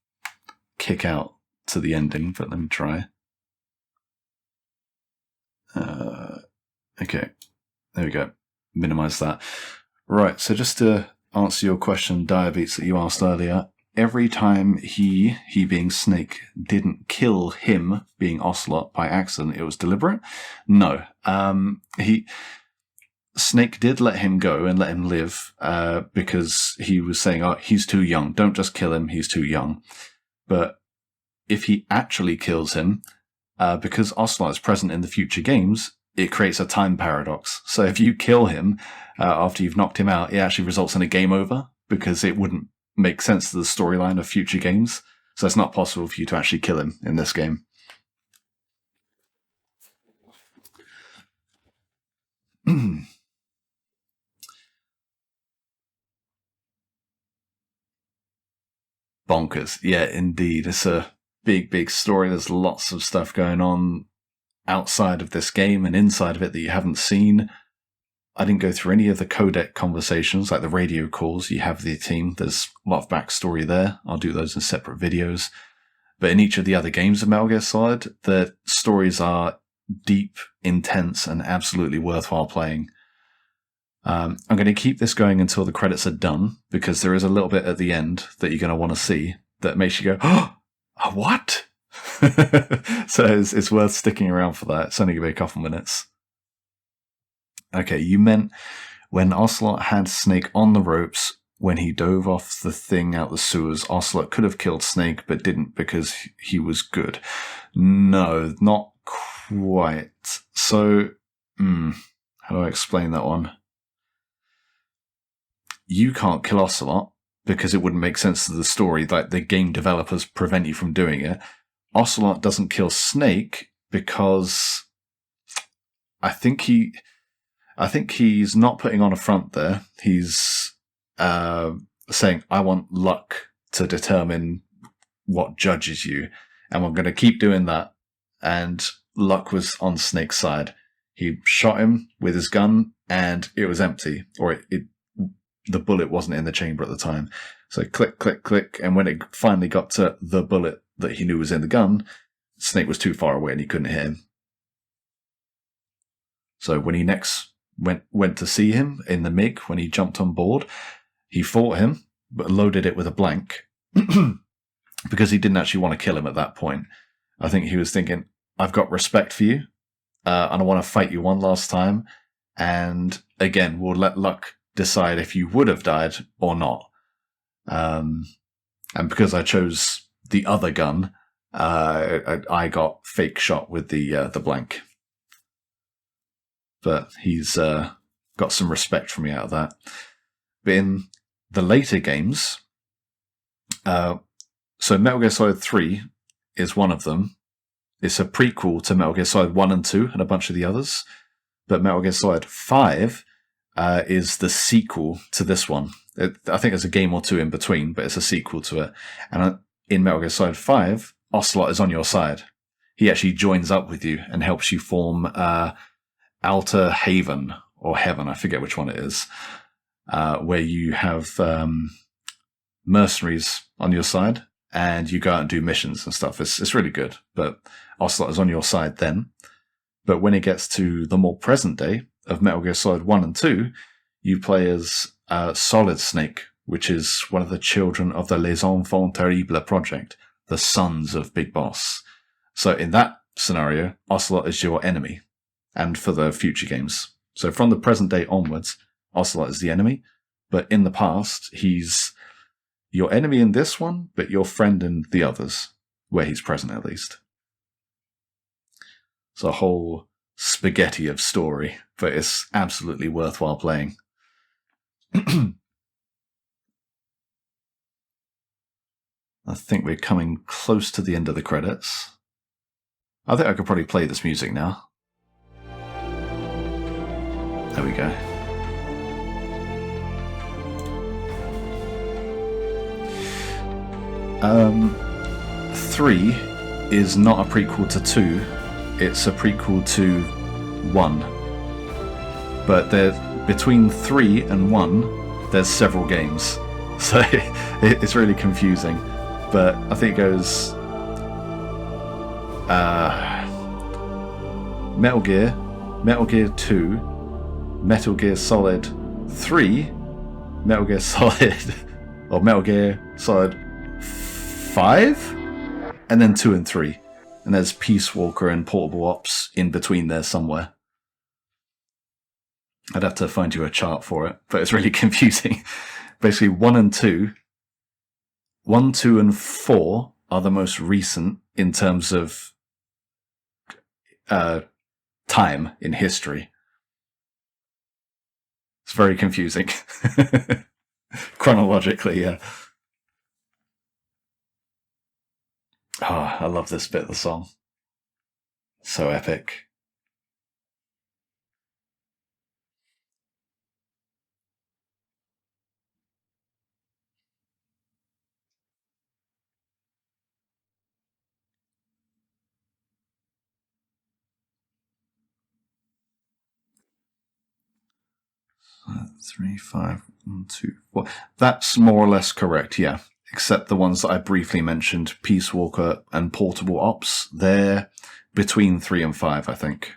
kick out to the ending, but let me try. Okay, there we go. Minimize that. Right, so just to answer your question, Diabetes, that you asked earlier, every time he being Snake, didn't kill him, being Ocelot, by accident, it was deliberate? No. Snake did let him go and let him live because he was saying, oh, he's too young. Don't just kill him. He's too young. But if he actually kills him, because Ocelot is present in the future games, it creates a time paradox. So if you kill him after you've knocked him out, it actually results in a game over because it wouldn't make sense to the storyline of future games. So it's not possible for you to actually kill him in this game. Bonkers. Yeah, indeed. It's a big story. There's lots of stuff going on outside of this game and inside of it that you haven't seen. I didn't go through any of the codec conversations, like the radio calls you have with the team. There's a lot of backstory there. I'll do those in separate videos. But in each of the other games of Metal Gear Solid, the stories are deep, intense, and absolutely worthwhile playing. I'm going to keep this going until the credits are done, because there is a little bit at the end that you're going to want to see that makes you go, oh, what? So it's worth sticking around for that. It's only going to be a couple minutes. Okay, you meant when Ocelot had Snake on the ropes, when he dove off the thing out the sewers, Ocelot could have killed Snake, but didn't because he was good. No, not quite. So, how do I explain that one? You can't kill Ocelot because it wouldn't make sense to the story. Like, the game developers prevent you from doing it. Ocelot doesn't kill Snake because I think he's not putting on a front there. He's saying, I want luck to determine what judges you, and I'm going to keep doing that. And luck was on Snake's side. He shot him with his gun, and it was empty, or the bullet wasn't in the chamber at the time. So click, click, click, and when it finally got to the bullet that he knew was in the gun, Snake was too far away and he couldn't hit him. So when he next went to see him in the MiG, when he jumped on board, he fought him, but loaded it with a blank because he didn't actually want to kill him at that point. I think he was thinking, I've got respect for you, and I want to fight you one last time. And again, we'll let luck decide if you would have died or not. And because I chose the other gun, I got fake shot with the blank. But he's got some respect from me out of that. But in the later games, so Metal Gear Solid 3 is one of them. It's a prequel to Metal Gear Solid 1 and 2 and a bunch of the others. But Metal Gear Solid 5 is the sequel to this one. I think there's a game or two in between, but it's a sequel to it. And in Metal Gear Solid 5, Ocelot is on your side. He actually joins up with you and helps you form Outer Haven, or Heaven, I forget which one it is, where you have mercenaries on your side, and you go out and do missions and stuff. It's really good, but Ocelot is on your side then. But when it gets to the more present day of Metal Gear Solid 1 and 2, you play as Solid Snake, which is one of the children of the Les Enfants Terribles project, the sons of Big Boss. So in that scenario, Ocelot is your enemy, and for the future games. So from the present day onwards, Ocelot is the enemy, but in the past, he's your enemy in this one, but your friend in the others, where he's present at least. It's a whole spaghetti of story, but it's absolutely worthwhile playing. I think we're coming close to the end of the credits. I think I could probably play this music now. There we go. Three is not a prequel to 2. It's a prequel to 1. But between 3 and 1, there's several games. So it's really confusing. But I think it goes Metal Gear, Metal Gear 2, Metal Gear Solid 3, Metal Gear Solid, or Metal Gear Solid 5, and then 2 and 3. And there's Peace Walker and Portable Ops in between there somewhere. I'd have to find you a chart for it, but it's really confusing. Basically, 1 and 2, 1, 2, and 4 are the most recent in terms of time in history. It's very confusing. Chronologically, yeah. Oh, I love this bit of the song. So epic. Three, 5, 1, 2, 4. That's more or less correct, yeah. Except the ones that I briefly mentioned, Peace Walker and Portable Ops, they're between 3 and 5, I think.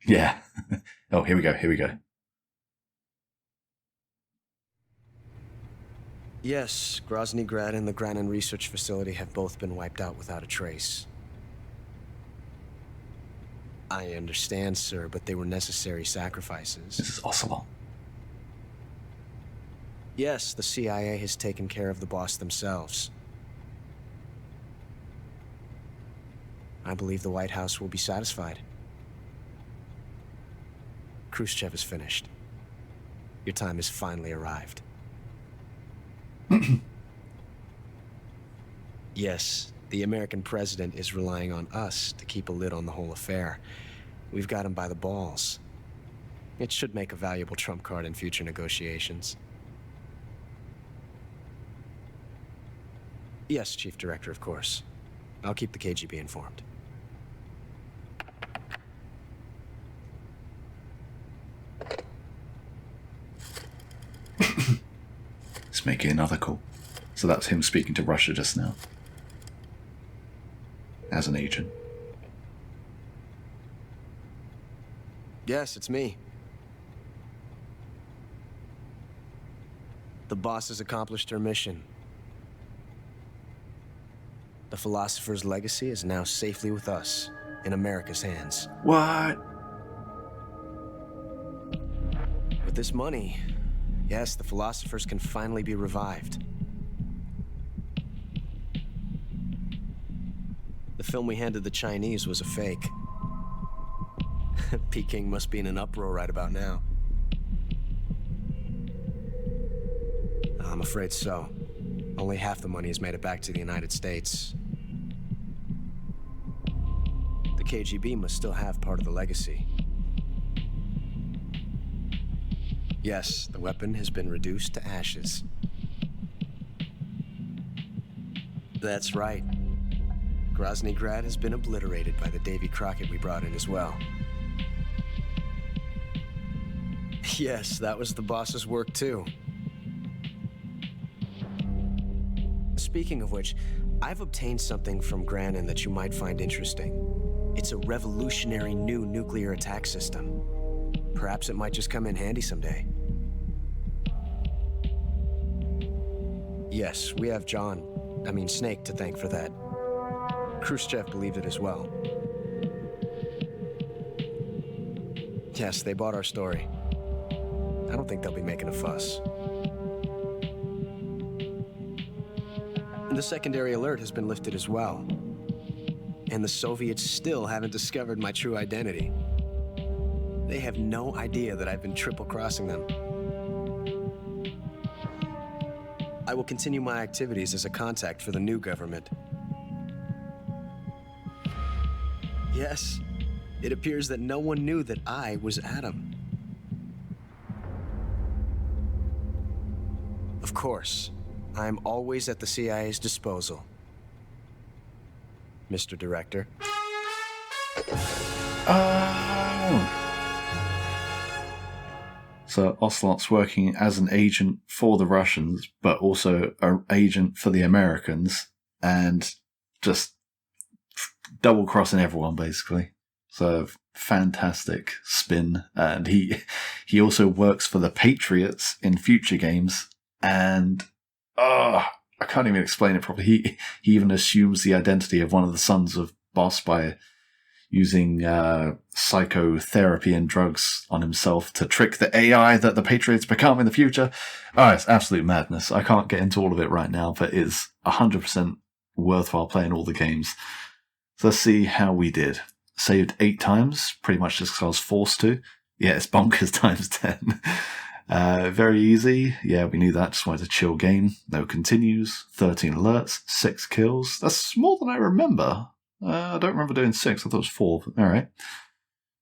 Yeah. Oh, here we go. Yes, Grozny Grad and the Granin Research Facility have both been wiped out without a trace. I understand, sir, but they were necessary sacrifices. This is Ocelot. Yes, the CIA has taken care of the boss themselves. I believe the White House will be satisfied. Khrushchev is finished. Your time has finally arrived. Yes, the American president is relying on us to keep a lid on the whole affair. We've got him by the balls. It should make a valuable trump card in future negotiations. Yes, Chief Director, of course. I'll keep the KGB informed. Let's make it another call. So that's him speaking to Russia just now. As an agent. Yes, it's me. The boss has accomplished her mission. The philosopher's legacy is now safely with us, in America's hands. What? With this money, yes, the philosophers can finally be revived. The film we handed the Chinese was a fake. Peking must be in an uproar right about now. I'm afraid so. Only half the money has made it back to the United States. The KGB must still have part of the legacy. Yes, the weapon has been reduced to ashes. That's right. Grozny Grad has been obliterated by the Davy Crockett we brought in as well. Yes, that was the boss's work too. Speaking of which, I've obtained something from Granin that you might find interesting. It's a revolutionary new nuclear attack system. Perhaps it might just come in handy someday. Yes, we have Snake to thank for that. Khrushchev believed it as well. Yes, they bought our story. I don't think they'll be making a fuss. And the secondary alert has been lifted as well. And the Soviets still haven't discovered my true identity. They have no idea that I've been triple-crossing them. I will continue my activities as a contact for the new government. Yes, it appears that no one knew that I was Adam. Of course, I'm always at the CIA's disposal, Mr. Director. Oh. So Ocelot's working as an agent for the Russians, but also an agent for the Americans, and just double-crossing everyone, basically. So fantastic spin. And he also works for the Patriots in future games, and I can't even explain it properly. He even assumes the identity of one of the sons of Boss by using psychotherapy and drugs on himself to trick the AI that the Patriots become in the future. Oh, it's absolute madness. I can't get into all of it right now, but it's 100% worthwhile playing all the games. So let's see how we did. Saved 8 times, pretty much just because I was forced to. Yeah, it's bonkers times 10. Very easy. Yeah, we knew that. Just wanted a chill game. No continues. 13 alerts. 6 kills. That's more than I remember. I don't remember doing 6. I thought it was 4. But all right.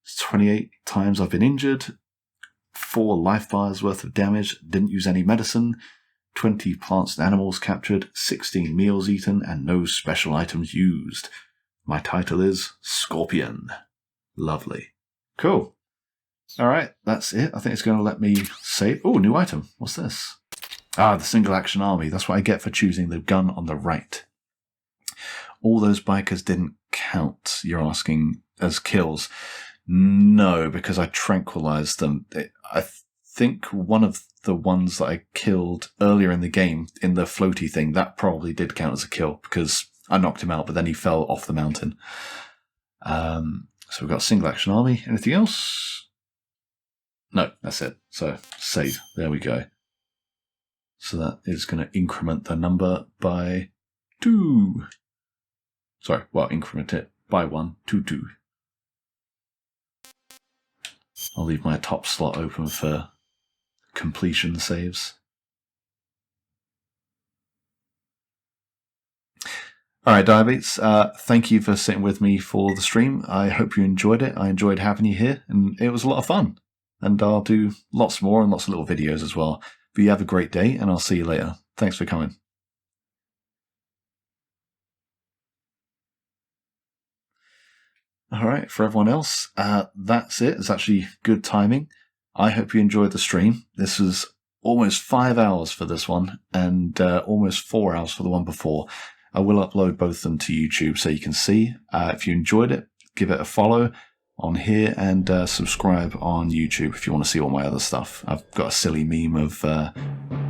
It's 28 times I've been injured. 4 life bars worth of damage. Didn't use any medicine. 20 plants and animals captured. 16 meals eaten. And no special items used. My title is Scorpion. Lovely. Cool. All right, that's it. I think it's going to let me save. Oh, new item. What's this? The single action army. That's what I get for choosing the gun on the right. All those bikers didn't count, you're asking, as kills. No, because I tranquilized them. I think one of the ones that I killed earlier in the game, in the floaty thing, that probably did count as a kill because I knocked him out, but then he fell off the mountain. So we've got single action army. Anything else? No, that's it. So save. There we go. So that is going to increment the number by 2. Sorry, well, increment it by 1 to 2. I'll leave my top slot open for completion saves. Alright, Diabetes, thank you for sitting with me for the stream. I hope you enjoyed it. I enjoyed having you here, and it was a lot of fun. And I'll do lots more and lots of little videos as well. But you have a great day, and I'll see you later. Thanks for coming. Alright, for everyone else, that's it. It's actually good timing. I hope you enjoyed the stream. This was almost 5 hours for this one, and almost 4 hours for the one before. I will upload both of them to YouTube so you can see. If you enjoyed it, give it a follow on here and subscribe on YouTube if you want to see all my other stuff. I've got a silly meme of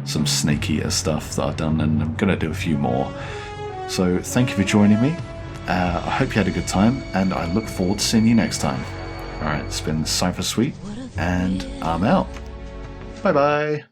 some Snake Eater stuff that I've done, and I'm going to do a few more. So thank you for joining me. I hope you had a good time, and I look forward to seeing you next time. Alright, it's been CipherSuite, and I'm out. Bye-bye.